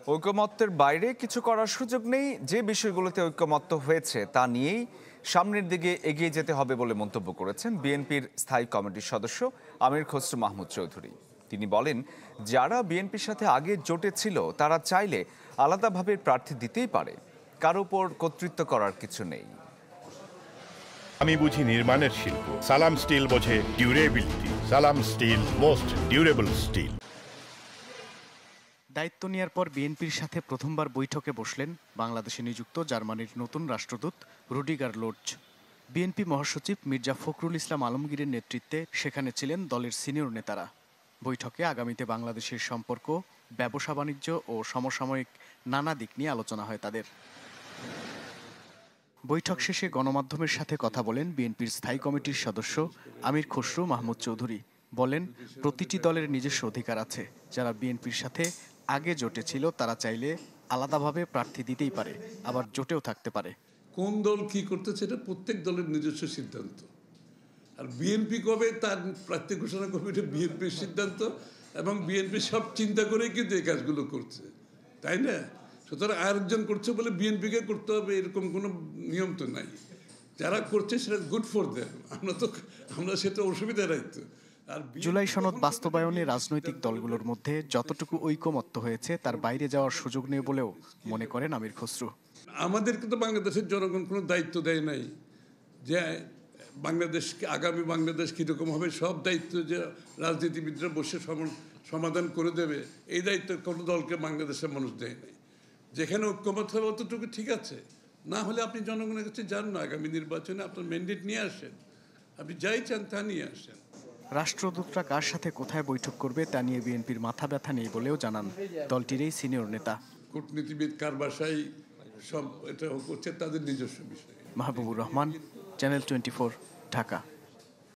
ঐকমত্যের বাইরে কিছু করার সুযোগ নেই। যে বিষয়গুলোতে ঐকমত্য হয়েছে তা নিয়েই সামনের দিকে এগিয়ে যেতে হবে বলে মন্তব্য করেছেন বিএনপির স্থায়ী কমিটির সদস্য আমির খসরু মাহমুদ চৌধুরী। তিনি বলেন, যারা বিএনপির সাথে আগে জোটে ছিল তারা চাইলে আলাদাভাবে প্রার্থী দিতেই পারে, কারো উপর কর্তৃত্ব করার কিছু নেই। আমি বুঝি নির্মাণের শিল্প, সালাম স্টিল বোঝে ডিউরেবিলিটি। সালাম স্টিল, মোস্ট ডিউরেবল স্টিল। দায়িত্ব নেয়ার পর বিএনপির সাথে প্রথমবার বৈঠকে বসলেন বাংলাদেশে নিযুক্ত জার্মানির নতুন রাষ্ট্রদূত রুডিগার লোটজ। বিএনপি মহাসচিব মির্জা ফখরুল ইসলাম আলমগীরের নেতৃত্বে সেখানে ছিলেন দলের সিনিয়র নেতারা। বৈঠকে আগামীতে বাংলাদেশের সম্পর্ক, ব্যবসা বাণিজ্য ও সমসাময়িক নানা দিক নিয়ে আলোচনা হয় তাদের। বৈঠক শেষে গণমাধ্যমের সাথে কথা বলেন বিএনপির স্থায়ী কমিটির সদস্য আমির খসরু মাহমুদ চৌধুরী। বলেন, প্রতিটি দলের নিজস্ব অধিকার আছে। যারা বিএনপির সাথে আগে জোটে ছিল তারা চাইলে আলাদাভাবে প্রার্থী দিতেই পারে, আবার জোটেও থাকতে পারে। কোন দল কি করতেছে এটা প্রত্যেক দলের নিজস্ব সিদ্ধান্ত। আর বিএনপি কবে তার প্রার্থী ঘোষণা করবে এটা বিএনপির সিদ্ধান্ত, এবং বিএনপি সব চিন্তা করেই কিন্তু এই কাজগুলো করছে, তাই না? সুতরাং আরেকজন করছে বলে বিএনপিকে করতে হবে এরকম কোনো নিয়ম তো নাই। যারা করছে সেটা গুড ফর দেম, আমরা সেটা অসুবিধা রাখতো। জুলাই সনদ বাস্তবায়নে রাজনৈতিক দলগুলোর মধ্যে যতটুকু ঐকমত্য হয়েছে তার বাইরে যাওয়ার সুযোগ নেই বলেও মনে করেন আমির খসরু। আমাদেরকে তো বাংলাদেশের জনগণ কোনো দায়িত্ব দেয় নাই যে বাংলাদেশকে, আগামী বাংলাদেশ কীরকম হবে সব দায়িত্ব যে রাজনীতিবিদরা বসে সমাধান করে দেবে, এই দায়িত্ব কোনো দলকে বাংলাদেশের মানুষ দেয় নাই। যেখানে ঐক্যমত হবে অতটুকু ঠিক আছে, না হলে আপনি জনগণের কাছে যান না, আগামী নির্বাচনে আপনার ম্যান্ডেট নিয়ে আসেন, আপনি যাই চান তা নিয়ে আসেন। রাষ্ট্রদূতরা কার সাথে কোথায় বৈঠক করবে তা নিয়ে বিএনপির মাথা ব্যথা নেই বলেও জানান দলটির এই সিনিয়র নেতা। কূটনীতিবিদ কার বাসায় সব এটা করছে তাদের নিজস্ব বিষয়। মাহবুবুর রহমান, চ্যানেল 24, ঢাকা।